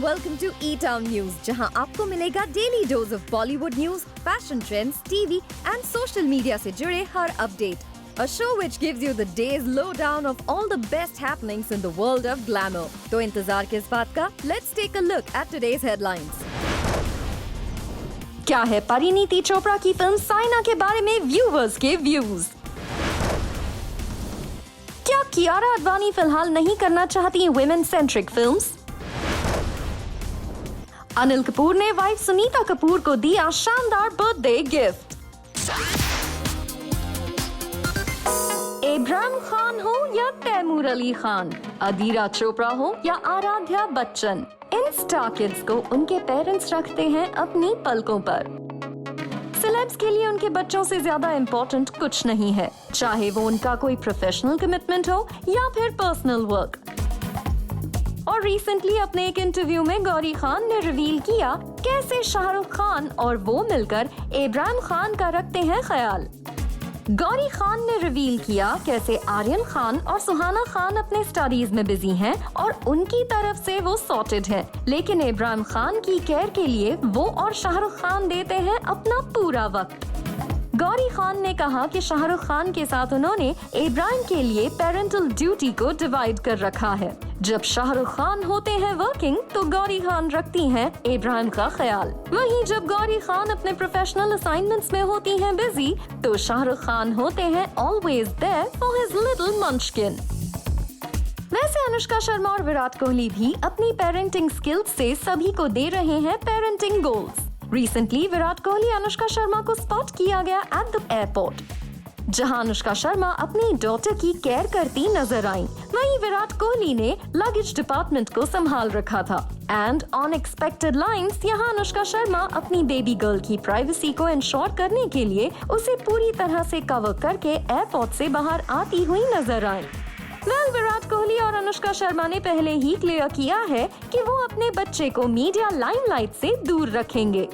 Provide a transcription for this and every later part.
welcome to E-Town News, जहां आपको मिलेगा daily dose of Bollywood news, fashion trends, TV and social media से जुड़े हर update. A show which gives you the day's lowdown of all the best happenings in the world of glamour. तो इंतजार किस बात का? Let's take a look at today's headlines. क्या है परिणीति चोपड़ा की फिल्म साइना के बारे में व्यूअर्स के व्यूज? क्या कियारा आडवाणी फिलहाल नहीं करना चाहती women centric films? Anil Kapoor ने वाइफ सुनीता कपूर को दिया शानदार बर्थडे गिफ्ट. इब्राहिम खान हो या तैमूर अली खान, अदीरा चोपड़ा हो या Aaradhya Bachchan, in star kids को उनके पेरेंट्स रखते हैं अपनी पलकों पर. सेलेब्स के लिए उनके बच्चों से ज्यादा इम्पोर्टेंट कुछ नहीं है, चाहे वो उनका कोई प्रोफेशनल कमिटमेंट हो या फिर पर्सनल वर्क. और रिसेंटली अपने एक इंटरव्यू में गौरी खान ने रिवील किया कैसे शाहरुख खान और वो मिलकर इब्राहिम खान का रखते हैं ख्याल. गौरी खान ने रिवील किया कैसे आर्यन खान और सुहाना खान अपने स्टडीज में बिजी हैं और उनकी तरफ से वो सॉर्टेड है, लेकिन इब्राहिम खान की केयर के लिए वो और शाहरुख खान देते हैं अपना पूरा वक्त. गौरी खान ने कहा कि शाहरुख खान के साथ उन्होंने इब्राहिम के लिए पेरेंटल ड्यूटी को डिवाइड कर रखा है. जब शाहरुख खान होते हैं वर्किंग तो गौरी खान रखती हैं इब्राहिम का ख्याल. वहीं जब गौरी खान अपने प्रोफेशनल असाइनमेंट्स में होती हैं बिजी तो शाहरुख खान होते हैं always there for his little munchkin. वैसे अनुष्का शर्मा और विराट कोहली भी अपनी पेरेंटिंग स्किल्स से सभी को दे रहे हैं parenting goals. Recently Virat Kohli Anushka Sharma को स्पॉट किया गया एट द एयरपोर्ट, जहां अनुष्का शर्मा अपनी डॉटर की केयर करती नजर आईं. वहीं विराट कोहली ने लगेज डिपार्टमेंट को संभाल रखा था. एंड अनएक्सपेक्टेड लाइंस, यहां अनुष्का शर्मा अपनी बेबी गर्ल की प्राइवेसी को इंश्योर करने के लिए उसे पूरी तरह से कवर करके एयरपोर्ट से बाहर आती हुई नजर आई. विराट कोहली और अनुष्का शर्मा ने पहले ही क्लियर किया है कि वो अपने बच्चे को मीडिया लाइमलाइट से दूर रखेंगे.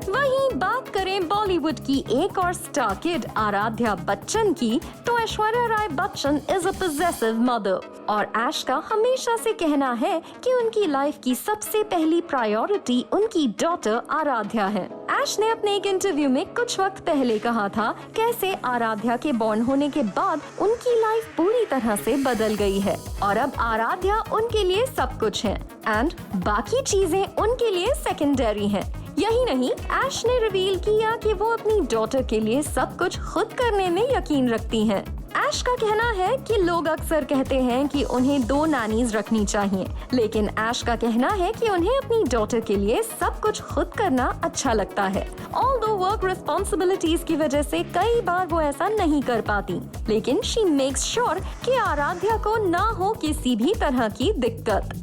वहीं बात करें बॉलीवुड की एक और स्टार किड आराध्या बच्चन की, तो Aishwarya Rai Bachchan is a possessive mother और ऐश का हमेशा से कहना है कि उनकी लाइफ की सबसे पहली प्रायोरिटी उनकी डॉटर आराध्या है. ऐश ने अपने एक इंटरव्यू में कुछ वक्त पहले कहा था कैसे आराध्या के बॉर्न होने के बाद उनकी लाइफ पूरी तरह से बदल गई है और अब आराध्या उनके लिए सब कुछ है एंड बाकी चीजें उनके लिए सेकेंडरी हैं. यही नहीं, ऐश ने रिवील किया कि वो अपनी डॉटर के लिए सब कुछ खुद करने में यकीन रखती हैं. ऐश का कहना है कि लोग अक्सर कहते हैं कि उन्हें 2 नानीज रखनी चाहिए, लेकिन ऐश का कहना है कि उन्हें अपनी डॉटर के लिए सब कुछ खुद करना अच्छा लगता है. ऑल्दो वर्क रिस्पॉन्सिबिलिटीज की वजह से कई बार वो ऐसा नहीं कर पाती, लेकिन शी मेक्स श्योर कि आराध्या को ना हो किसी भी तरह की दिक्कत.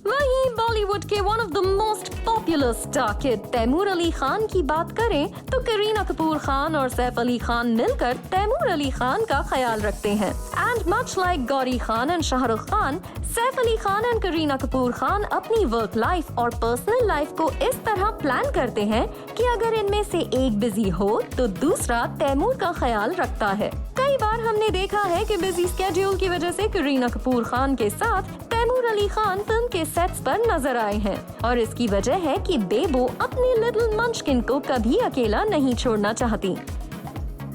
वहीं बॉलीवुड के one of the most popular star kid Taimur Ali Khan की बात करें तो करीना कपूर खान और सैफ अली खान मिलकर तैमूर अली खान का ख्याल रखते हैं. And much like Gauri Khan and Shahrukh Khan, Saif Ali Khan and Kareena Kapoor Khan अपनी वर्क लाइफ और पर्सनल लाइफ को इस तरह प्लान करते हैं कि अगर इनमें से एक बिजी हो तो दूसरा तैमूर का ख्याल रखता है. कई बार हमने देखा है कि बिजी स्केड्यूल की वजह से करीना कपूर खान के साथ तैमूर अली खान फिल्म के सेट्स पर नजर आए हैं और इसकी वजह है कि बेबो अपने लिटिल मंचकिन को कभी अकेला नहीं छोड़ना चाहती.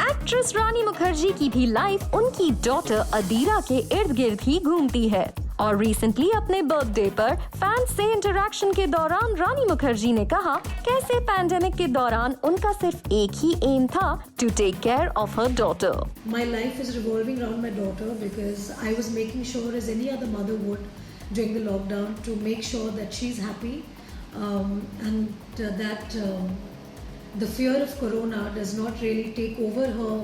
एक्ट्रेस रानी मुखर्जी की भी लाइफ उनकी डॉटर अदीरा के इर्द गिर्द ही घूमती है और रिसेंटली अपने बर्थडे पर फैंस से इंटरैक्शन के दौरान रानी मुखर्जी ने कहा कैसे पैंडेमिक के दौरान उनका सिर्फ एक ही एम था to take care of her daughter. My life is revolving around my daughter because I was making sure as any other mother would during the lockdown to make sure that she's happy and that the fear of corona does not really take over her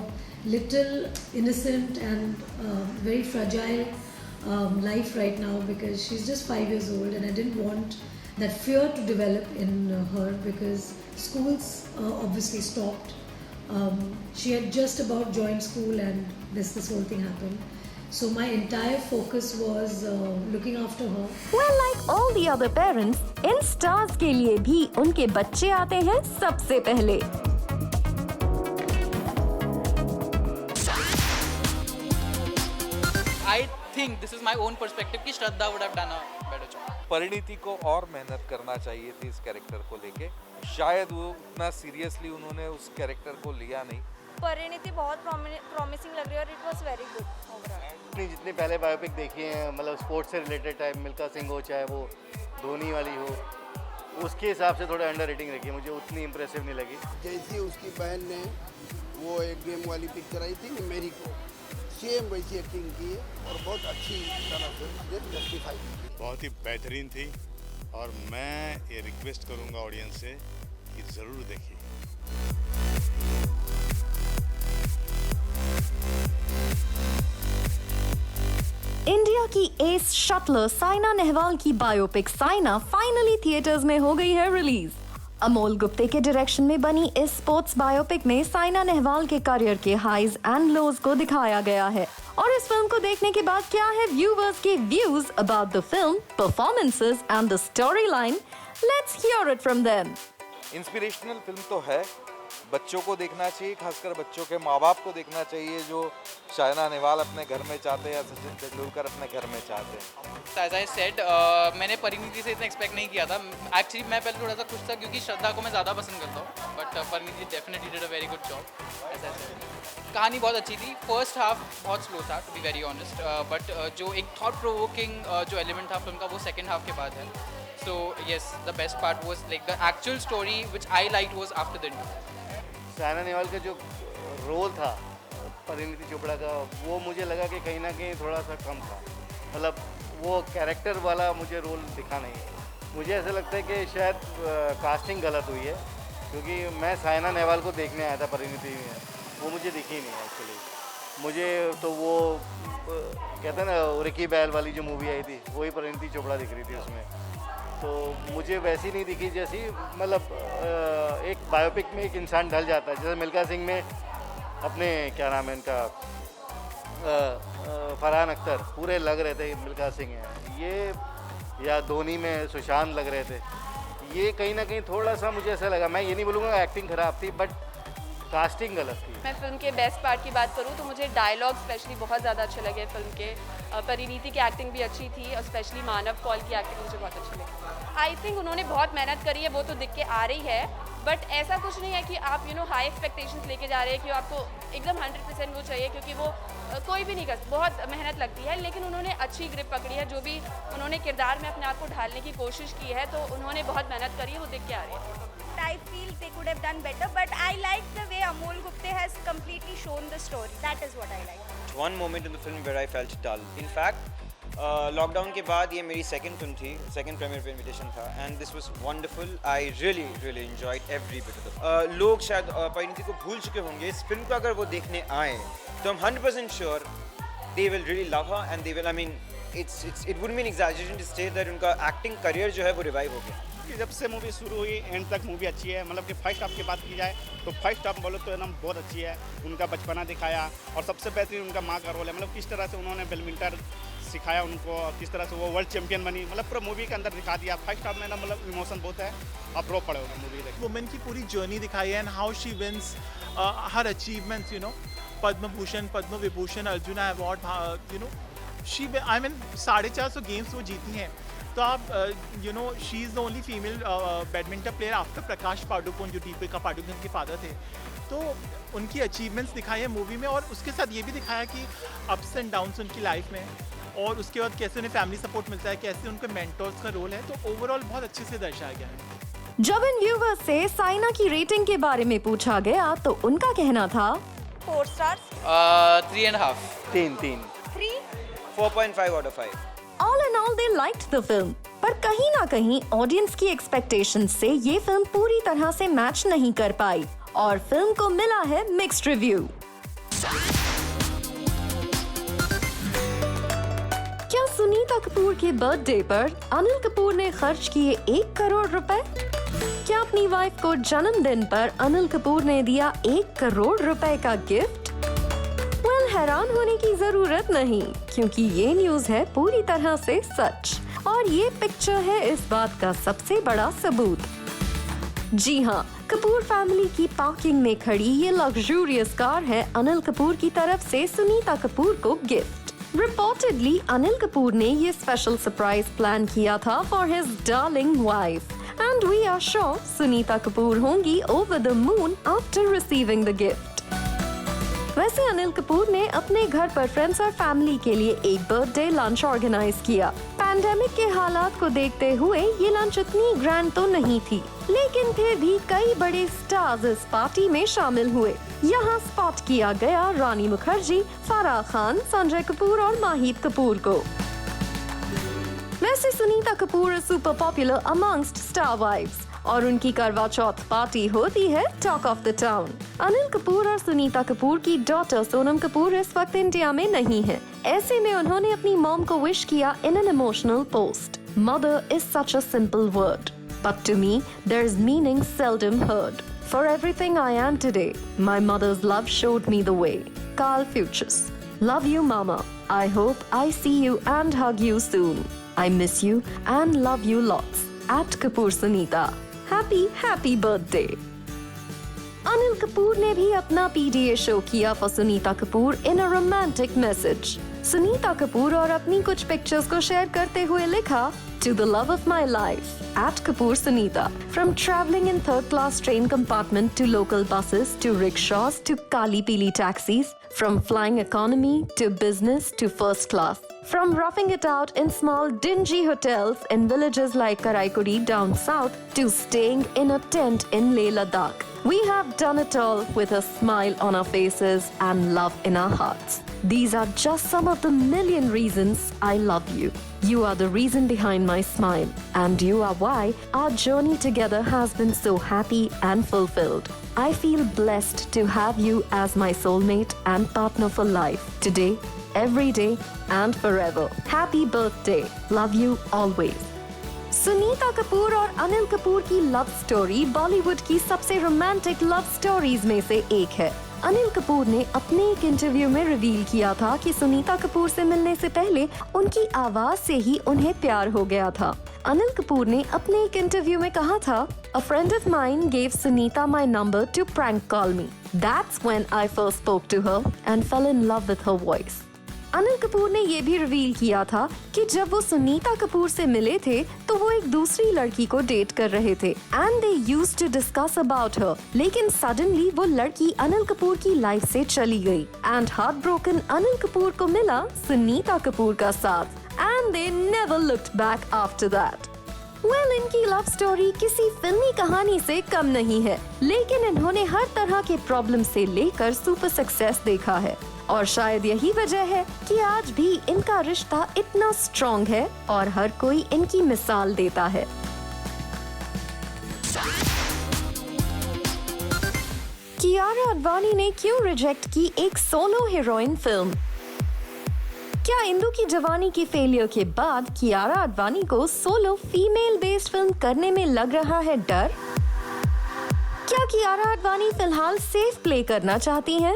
little innocent and very fragile life right now, because she's just 5 years old and I didn't want that fear to develop in her because schools obviously stopped. She had just about joined school and this whole thing happened. So my entire focus was looking after her. Well, like all the other parents, in stars के लिए भी उनके बच्चे आते हैं सबसे पहले. I think this is my own perspective कि श्रद्धा would have done a better job. Parineeti को और मेहनत करना चाहिए थी इस कैरेक्टर को लेके, शायद वो उतना सीरियसली उन्होंने उस कैरेक्टर को लिया नहीं। परिणीति बहुत प्रॉमिसिंग लग रही है और it was very good overall. जितनी पहले बायोपिक देखी हैं, मतलब स्पोर्ट्स से रिलेटेड टाइप, मिल्खा सिंह हो चाहे वो धोनी वाली हो, उसके हिसाब से थोड़ा अंडर रेटिंग रखी है, मुझे उतनी इम्प्रेसिव नहीं लगी। जैसी उसकी बहन ने वो एक गेम वाली पिक्चर आई थी ना मेरी को, सेम वैसी एक्टिंग की है और बहुत अच्छी तरह से जस्टिफाई की। बहुत ही बेहतरीन थी और मैं ये रिक्वेस्ट करूंगा ऑडियंस से कि ज़रूर देखिए। इंडिया की एस शटलर साइना नेहवाल की बायोपिक साइना फाइनली थिएटर्स में हो गई है रिलीज। अमोल गुप्ते के डायरेक्शन में बनी इस स्पोर्ट्स बायोपिक में साइना नेहवाल के करियर के हाईज एंड लोज को दिखाया गया है। और इस फिल्म को देखने के बाद क्या है व्यूअर्स के views about the film, performances and the story line, let's hear it from them. Inspirational film तो है, बच्चों को देखना चाहिए, खासकर बच्चों के माँ बाप को देखना चाहिए जो साइना नेहवाल अपने घर में चाहते हैं या सचिन तेंदुलकर अपने घर में चाहते हैं। As I said, मैंने परिणीति से इतना एक्सपेक्ट नहीं किया था। एक्चुअली मैं पहले थोड़ा सा खुश था क्योंकि श्रद्धा को मैं ज़्यादा पसंद करता हूँ, but Parineeti definitely did a very good job. As I said, कहानी बहुत अच्छी थी। फर्स्ट हाफ बहुत स्लो था to be very honest, but जो एक थॉट प्रोवोकिंग जो एलिमेंट था फिल्म का वो सेकेंड हाफ के बाद है। So yes, the best part was like the actual story which I like was after the interview. Saina Nehwal का जो रोल था परिणीति चोपड़ा का, वो मुझे लगा कि कहीं ना कहीं थोड़ा सा कम था, मतलब वो कैरेक्टर वाला मुझे रोल दिखा नहीं। मुझे ऐसा लगता है कि शायद कास्टिंग गलत हुई है, क्योंकि मैं साइना नेहवाल को देखने आया था परिणीति में, वो मुझे दिखी नहीं एक्चुअली। मुझे तो वो कहते हैं ना रिकी बैल वाली जो मूवी आई थी वही परिणीति चोपड़ा दिख रही थी उसमें, तो मुझे वैसी नहीं दिखी जैसी, मतलब एक बायोपिक में एक इंसान ढल जाता है, जैसे मिल्खा सिंह में अपने क्या नाम है इनका फरहान अख्तर पूरे लग रहे थे मिल्खा सिंह हैं ये, या धोनी में सुशांत लग रहे थे। ये कहीं ना कहीं थोड़ा सा मुझे ऐसा लगा, मैं ये नहीं बोलूँगा एक्टिंग ख़राब थी, बट कास्टिंग गलत थी। मैं फिल्म के बेस्ट पार्ट की बात करूँ तो मुझे डायलॉग स्पेशली बहुत ज़्यादा अच्छे लगे फिल्म के। परिणीति की एक्टिंग भी अच्छी थी और स्पेशली मानव कौल की एक्टिंग मुझे बहुत अच्छी लगी। आई थिंक उन्होंने बहुत मेहनत करी है, वो तो दिख के आ रही है, बट ऐसा कुछ नहीं है कि आप हाई एक्सपेक्टेशंस लेके जा रहे हैं कि आपको एकदम 100% वो चाहिए, क्योंकि वो कोई भी नहीं कर, बहुत मेहनत लगती है, लेकिन उन्होंने अच्छी ग्रिप पकड़ी है। जो भी उन्होंने किरदार में अपने आप को ढालने की कोशिश की है तो उन्होंने बहुत मेहनत करी है, वो दिख के आ रही है। I feel they could have done better, but I like the way Amol Gupte has completely shown the story. That is what I like. One moment in the film where I felt dull. In fact, lockdown के बाद ये मेरी second film थी, second premiere पे invitation था, and this was wonderful. I really enjoyed every bit of it. लोग शायद परिणीति को भूल चुके होंगे, इस फिल्म को अगर वो देखने आए तो हम 100% sure they will really love her and they will, I mean it would mean exaggeration to stay that उनका एक्टिंग करियर जो है वो रिवाइव हो गया। जब से मूवी शुरू हुई एंड तक मूवी अच्छी है, मतलब कि फर्स्ट हाफ की बात की जाए तो फर्स्ट हाफ बोलो तो एकदम बहुत अच्छी है। उनका बचपना दिखाया और सबसे बेहतरीन उनका माँ का रोल है, मतलब किस तरह से उन्होंने बैडमिंटन सिखाया उनको, किस तरह से वो वर्ल्ड चैंपियन बनी, मतलब पूरा मूवी के अंदर दिखा दिया। फर्स्ट हाफ में ना मतलब इमोशन बहुत है, आप रो पड़े होगा मूवी देख। वुमेन की पूरी जर्नी दिखाई है and how she wins her achievements, Padma Bhushan, Padma Vibhushan, Arjun award, she, I mean 450 games वो जीती हैं। तो आप she is the only female badminton player after Prakash Padukone, जो दीपिका पाडुकोन के फादर थे। तो उनकी अचीवमेंट्स दिखाई है मूवी में, और उसके साथ ये भी दिखाया कि अप्स एंड डाउन्स उनकी लाइफ में, और उसके बाद कैसे उन्हें फैमिली सपोर्ट मिलता है, कैसे उनके मेंटर्स का रोल है। तो ओवरऑल बहुत अच्छे से दर्शाया गया है। जब इन व्यूवर्स से साइना की रेटिंग के बारे में पूछा गया तो उनका कहना था 4 stars. 3.5. 3 3. 4.5 out of 5. All in all they liked the film, पर कहीं ना कहीं ऑडियंस की एक्सपेक्टेशंस से ये फिल्म पूरी तरह से मैच नहीं कर पाई और फिल्म को मिला है मिक्स्ड रिव्यू। क्या सुनीता कपूर के बर्थडे पर अनिल कपूर ने खर्च किए 1 करोड़ रुपए? क्या अपनी वाइफ को जन्मदिन पर अनिल कपूर ने दिया 1 करोड़ रुपए का गिफ्ट? हैरान होने की जरूरत नहीं, क्योंकि ये न्यूज है पूरी तरह से सच, और ये पिक्चर है इस बात का सबसे बड़ा सबूत। जी हाँ, कपूर फैमिली की पार्किंग में खड़ी ये लग्जूरियस कार है अनिल कपूर की तरफ से सुनीता कपूर को गिफ्ट। Reportedly, Anil Kapoor ने ये स्पेशल सरप्राइज प्लान किया था for his darling wife. And we are sure Sunita Kapoor होंगी over the moon after receiving the gift. वैसे अनिल कपूर ने अपने घर पर फ्रेंड्स और फैमिली के लिए एक बर्थडे लंच ऑर्गेनाइज किया। पैंडेमिक के हालात को देखते हुए ये लंच इतनी ग्रैंड तो नहीं थी, लेकिन फिर भी कई बड़े स्टार्स इस पार्टी में शामिल हुए। यहाँ स्पॉट किया गया रानी मुखर्जी, फराह खान, संजय कपूर और माहिद कपूर को। वैसे Sunita Kapoor is super popular amongst star wives और उनकी करवा चौथ पार्टी होती है talk of the town. Anil Kapoor और सुनीता कपूर की डॉटर सोनम कपूर इस वक्त इंडिया में नहीं है। ऐसे में उन्होंने अपनी मॉम को विश किया in an emotional post. Mother is such a simple word, but to me there is meaning seldom heard. For everything I am today, my mother's love showed me the way. Carl Futures. Love you mama, I hope I see you and hug you soon. I miss you and love you lots. At Kapoor Sunita. Happy birthday. Anil Kapoor ने भी अपना PDA show किया for Sunita Kapoor in a romantic message. Sunita Kapoor और अपनी कुछ pictures को share करते हुए लिखा, To the love of my life, at Kapoor Sunita. From traveling in third-class train compartment to local buses to rickshaws to Kali Pili taxis, from flying economy to business to first class. From roughing it out in small dingy hotels in villages like Karaikuri down south to staying in a tent in Leh Ladakh. We have done it all with a smile on our faces and love in our hearts. These are just some of the million reasons I love you. You are the reason behind my smile, and you are why our journey together has been so happy and fulfilled. I feel blessed to have you as my soulmate and partner for life, today, every day, and forever. Happy birthday. Love you always. Sunita Kapoor और अनिल कपूर की love story Bollywood की सबसे romantic love stories में से एक है। अनिल कपूर ने अपने एक इंटरव्यू में रिवील किया था कि सुनीता कपूर से मिलने से पहले उनकी आवाज से ही उन्हें प्यार हो गया था। अनिल कपूर ने अपने एक इंटरव्यू में कहा था, A friend of mine gave Sunita my number to prank call me. That's when I first spoke to her and fell in love with her voice. Anil Kapoor ने ये भी रिवील किया था कि जब वो सुनीता कपूर से मिले थे तो वो एक दूसरी लड़की को डेट कर रहे थे and they used to discuss about her, लेकिन सडनली वो लड़की अनिल कपूर की लाइफ से चली गई and heart broken Anil Kapoor को मिला सुनीता कपूर का साथ and they never looked back after that. Well, इनकी लव स्टोरी किसी फिल्मी कहानी से कम नहीं है, लेकिन इन्होंने हर तरह के प्रॉब्लम से लेकर सुपर सक्सेस देखा है और शायद यही वजह है कि आज भी इनका रिश्ता इतना स्ट्रॉन्ग है और हर कोई इनकी मिसाल देता है। कियारा आडवाणी ने क्यों रिजेक्ट की एक सोलो हीरोइन फिल्म? क्या इंदु की जवानी की फेलियर के बाद कियारा आडवाणी को सोलो फीमेल बेस्ड फिल्म करने में लग रहा है डर? क्या कियारा आडवाणी फिलहाल सेफ प्ले करना चाहती हैं?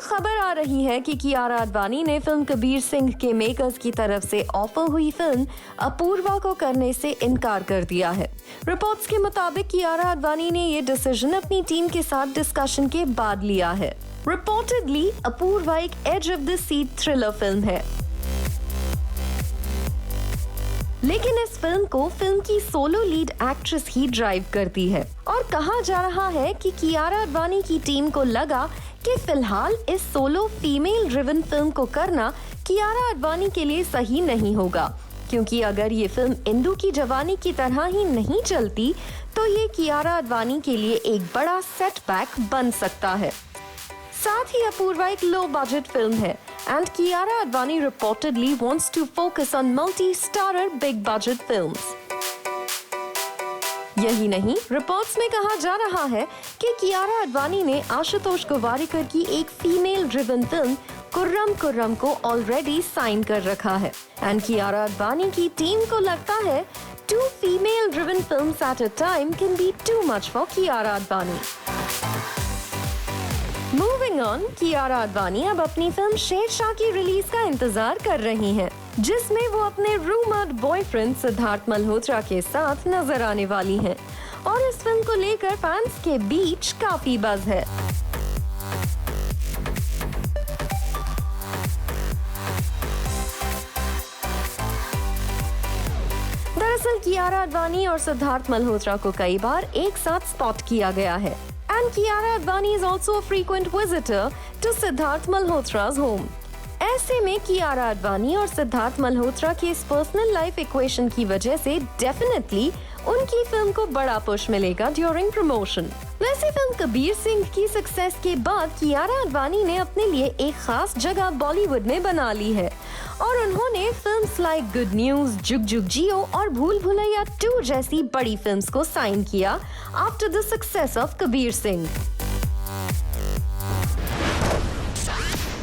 खबर आ रही है कि कियारा आडवाणी ने फिल्म कबीर सिंह के मेकर्स की तरफ से ऑफर हुई फिल्म अपूर्वा को करने से इनकार कर दिया है। रिपोर्ट्स के मुताबिक कियारा आडवाणी ने ये डिसीजन अपनी टीम के साथ डिस्कशन के बाद लिया है। रिपोर्टेडली अपूर्वा एक edge of the seat thriller film है, लेकिन इस फिल्म को फिल्म की सोलो लीड एक्ट्रेस ही ड्राइव करती है और कहा जा रहा है कि कियारा आडवाणी की टीम को लगा कि फिलहाल इस सोलो फीमेल ड्रिवन फिल्म को करना कियारा आडवाणी के लिए सही नहीं होगा, क्योंकि अगर ये फिल्म इंदु की जवानी की तरह ही नहीं चलती तो ये कियारा आडवाणी के लिए एक बड़ा सेटबैक बन सकता है। साथ ही अपूर्वा एक लो बजट फिल्म है and Kiara Advani reportedly wants to focus on multi-starrer big budget films. यही नहीं, रिपोर्ट्स में कहा जा रहा है कि कियारा आडवाणी ने आशुतोष गोवारिकर की एक female driven film Kurram Kurram को ऑलरेडी साइन कर रखा है एंड कियारा आडवाणी की टीम को लगता है 2 female driven films at a time can be too much for Kiara Advani. Moving on, Kiara Advani अब अपनी फिल्म शेरशाह की रिलीज का इंतजार कर रही हैं, जिसमें वो अपने रूमर्ड बॉयफ्रेंड सिद्धार्थ मल्होत्रा के साथ नजर आने वाली हैं और इस फिल्म को लेकर फैंस के बीच काफी बज़ है। दरअसल कियारा आडवाणी और सिद्धार्थ मल्होत्रा को कई बार एक साथ स्पॉट किया गया है and Kiara Advani is also a frequent visitor to Sidharth Malhotra's home. ऐसे में कियारा आडवाणी और सिद्धार्थ मल्होत्रा की इस पर्सनल लाइफ इक्वेशन की वजह से डेफिनेटली उनकी फिल्म को बड़ा पुश मिलेगा ड्यूरिंग प्रमोशन। वैसे फिल्म कबीर सिंह की सक्सेस के बाद कियारा आडवाणी ने अपने लिए एक खास जगह बॉलीवुड में बना ली है और उन्होंने फिल्म्स लाइक गुड न्यूज, जुग जुग जियो और भूल भुलैया 2 जैसी बड़ी फिल्म्स को साइन किया after the success of Kabir Singh.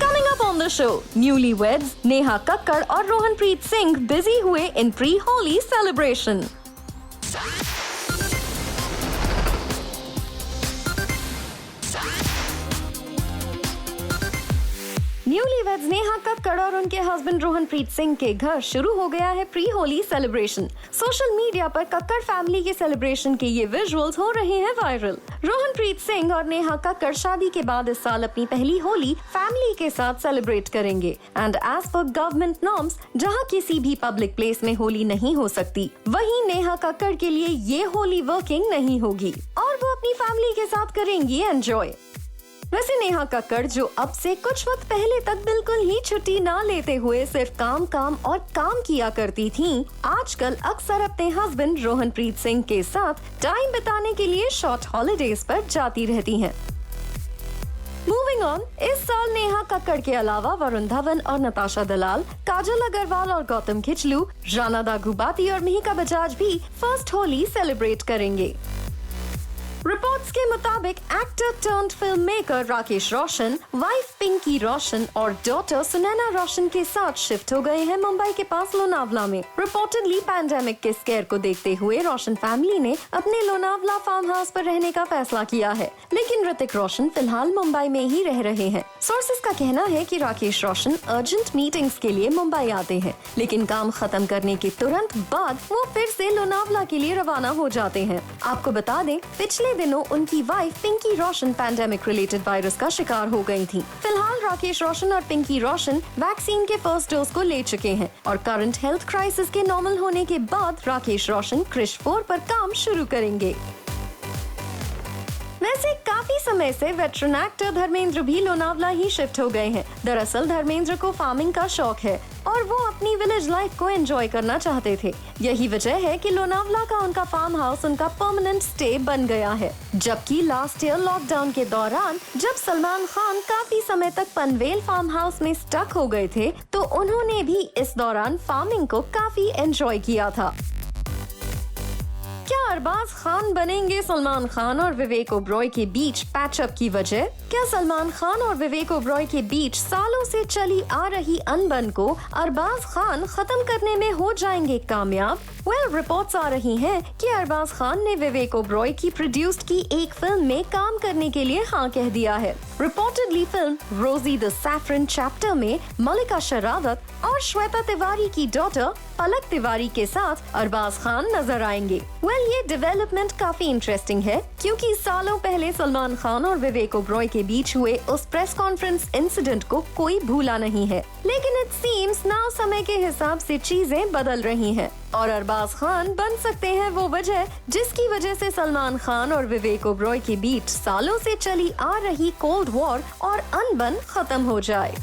Coming up on the show, newlyweds Neha Kakkar और रोहनप्रीत सिंह बिजी हुए इन प्री-होली सेलिब्रेशन। न्यूलीवेड्स नेहा कक्कड़ और उनके हस्बैंड रोहनप्रीत सिंह के घर शुरू हो गया है pre Holi celebration. Social media पर कक्कड़ फैमिली के सेलिब्रेशन के ये विजुअल्स हो रहे हैं वायरल। रोहनप्रीत सिंह और नेहा कक्कड़ शादी के बाद इस साल अपनी पहली होली फैमिली के साथ सेलिब्रेट करेंगे and as per government norms जहां किसी भी पब्लिक प्लेस में होली नहीं हो सकती, वहीं नेहा कक्कड़ के लिए ये होली वर्किंग नहीं होगी और वो अपनी फैमिली के साथ करेंगी एंजॉय। वैसे नेहा कक्कड़ जो अब से कुछ वक्त पहले तक बिल्कुल ही छुट्टी ना लेते हुए सिर्फ काम और काम किया करती थीं, आजकल अक्सर अपने हस्बैंड रोहनप्रीत सिंह के साथ टाइम बिताने के लिए शॉर्ट हॉलिडेज पर जाती रहती हैं। मूविंग ऑन, इस साल नेहा कक्कड़ के अलावा वरुण धवन और नताशा दलाल, काजल अग्रवाल और गौतम खिचलू, राणा दागुबाती और मिहिका बजाज भी फर्स्ट होली सेलिब्रेट करेंगे। रिपोर्ट्स के मुताबिक actor turned filmmaker Rakesh Roshan wife Pinky Roshan और डॉटर सुनैना रोशन के साथ शिफ्ट हो गए हैं मुंबई के पास लोनावला में। रिपोर्टेडली पैंडेमिक के स्केयर को देखते हुए रोशन फैमिली ने अपने लोनावला फार्म हाउस पर रहने का फैसला किया है, लेकिन ऋतिक रोशन फिलहाल मुंबई में ही रह रहे हैं। सोर्सेज का कहना है कि राकेश रोशन अर्जेंट मीटिंग्स के लिए मुंबई आते हैं, लेकिन काम खत्म करने के तुरंत बाद वो फिर से लोनावला के लिए रवाना हो जाते हैं। आपको बता दें, पिछले दिनों उनकी वाइफ पिंकी रोशन पैंडेमिक रिलेटेड वायरस का शिकार हो गई थी। फिलहाल राकेश रोशन और पिंकी रोशन वैक्सीन के फर्स्ट डोज को ले चुके हैं और करंट हेल्थ क्राइसिस के नॉर्मल होने के बाद राकेश रोशन क्रिश 4 पर काम शुरू करेंगे। वैसे काफी समय से वेटरन एक्टर धर्मेंद्र भी लोनावला ही शिफ्ट हो गए हैं। दरअसल धर्मेंद्र को फार्मिंग का शौक है और वो अपनी विलेज लाइफ को एंजॉय करना चाहते थे। यही वजह है कि लोनावला का उनका फार्म हाउस उनका परमानेंट स्टे बन गया है। जबकि लास्ट ईयर लॉकडाउन के दौरान जब सलमान खान काफी समय तक पनवेल फार्म हाउस में स्टक हो गए थे, तो उन्होंने भी इस दौरान फार्मिंग को काफी एंजॉय किया था। क्या अरबाज खान बनेंगे सलमान खान और विवेक ओबरॉय के बीच पैचअप की वजह? क्या सलमान खान और विवेक ओबरॉय के बीच सालों से चली आ रही अनबन को अरबाज खान खत्म करने में हो जाएंगे कामयाब? रिपोर्ट्स आ रही हैं कि अरबाज खान ने विवेक ओबरॉय की प्रोड्यूस्ड की एक फिल्म में काम करने के लिए हाँ कह दिया है। रिपोर्टेडली फिल्म रोजी द सैफरन चैप्टर में मल्लिका शेरावत और श्वेता तिवारी की डॉटर पलक तिवारी के साथ अरबाज खान नजर आएंगे। ये डेवलपमेंट काफी इंटरेस्टिंग है, क्योंकि सालों पहले सलमान खान और विवेक ओबरॉय के बीच हुए उस प्रेस कॉन्फ्रेंस इंसिडेंट को कोई भूला नहीं है। लेकिन इट सीम्स नाउ समय के हिसाब से चीजें बदल रही हैं और अरबाज खान बन सकते हैं वो वजह जिसकी वजह से सलमान खान और विवेक ओबरॉय के बीच सालों से चली आ रही कोल्ड वॉर और अनबन खत्म हो जाए।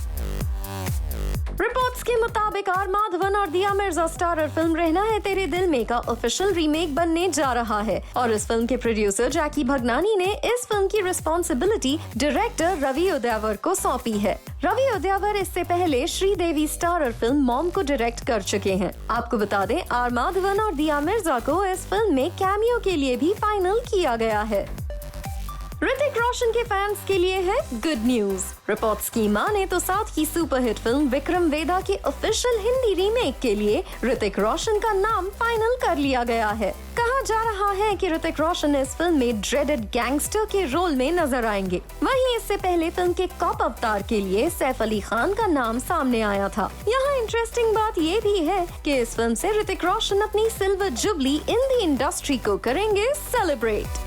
रिपोर्ट्स के मुताबिक आर माधवन और दिया मिर्जा स्टारर फिल्म रहना है तेरे दिल में का ऑफिशियल रीमेक बनने जा रहा है और इस फिल्म के प्रोड्यूसर जैकी भगनानी ने इस फिल्म की रिस्पॉन्सिबिलिटी डायरेक्टर रवि उदयवर को सौंपी है। रवि उदयवर इससे पहले श्रीदेवी स्टारर फिल्म मॉम को डायरेक्ट कर चुके हैं। आपको बता दें, आर माधवन और दिया मिर्जा को इस फिल्म में कैमियो के लिए भी फाइनल किया गया है। ऋतिक रोशन के फैंस के लिए है गुड न्यूज। रिपोर्ट्स की माने तो साउथ की सुपरहिट फिल्म विक्रम वेदा के ऑफिशियल हिंदी रीमेक के लिए ऋतिक रोशन का नाम फाइनल कर लिया गया है। कहा जा रहा है कि ऋतिक रोशन इस फिल्म में ड्रेडेड गैंगस्टर के रोल में नजर आएंगे। वहीं इससे पहले फिल्म के कॉप अवतार के लिए सैफ अली खान का नाम सामने आया था। यहाँ इंटरेस्टिंग बात ये भी है कि इस फिल्म से ऋतिक रोशन अपनी silver jubilee in the industry को करेंगे सेलिब्रेट।